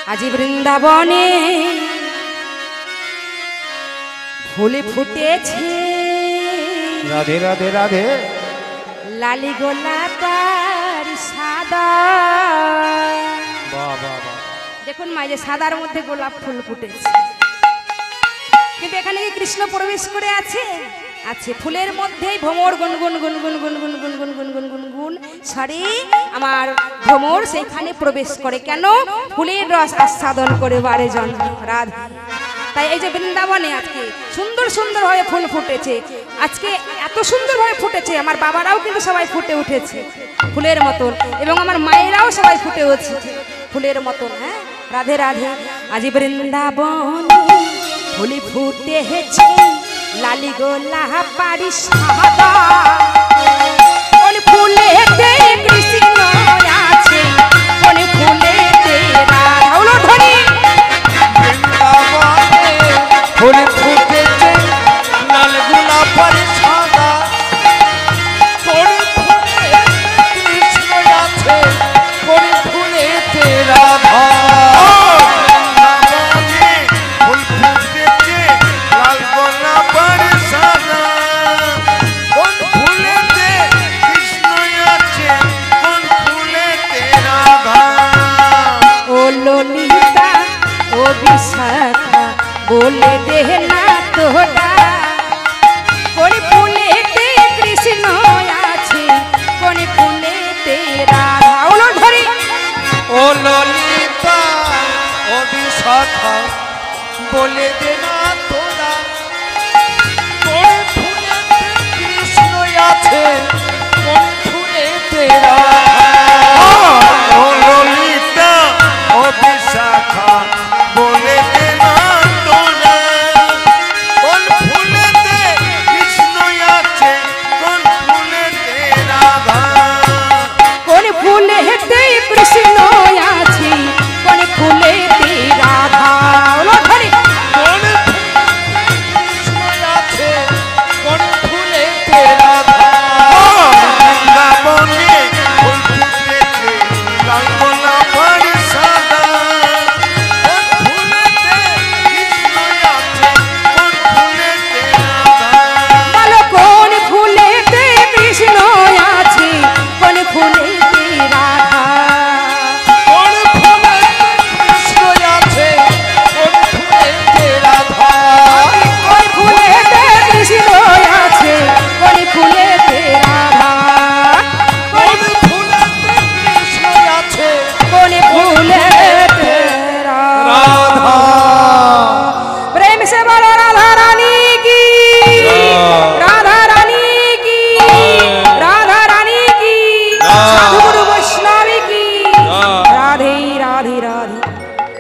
আজি বৃন্দাবনে ফুল ফুটেছে রাধে রাধে রাধে লালি গোলাপার সাদা দেখুন মা যে সাদার মধ্যে গোলাপ ফুল ফুটেছে কিন্তু এখানে কি কৃষ্ণ প্রবেশ করে আছে আছে ফুলের মধ্যেই ভ্রমর গুনগুন গুনগুন গুনগুন গুনগুন গুনগুন গুনগুন সারি আমার ভ্রমর সেইখানে প্রবেশ করে কেন ফুলের রস আস্বাদন করে বারে জন রাধা তাই এই যে বৃন্দাবনে আজকে সুন্দর সুন্দর ভাবে ফুল ফুটেছে আজকে এত সুন্দর ভাবে ফুটেছে আমার বাবারাও কিন্তু সবাই ফুটে উঠেছে ফুলের মতন এবং আমার মায়েরাও সবাই ফুটে উঠেছে ফুলের মতন হ্যাঁ রাধে রাধে আজি বৃন্দাবনে ফুল ফুটেছে লালি গোলাপারি সাদা কোন ফুলেতে কৃষ্ণ আছে কোন ফুলেতে রাধা ওলো ধরি বৃন্দাবনে ফুল ফুটেছে লাল গোলাপারি সাদা কোন ফুলে কৃষ্ণ আছে কোন ফুলেতে রাধা बोले देना तोड़ा कोन फूलेते कृष्ण आछे कोन फूलेते राधा ओलो धरी ओ ललिता ओ विशाखा बोले देना तोड़ा कोन फूलेते कृष्ण आछे कोन फूलेते राधा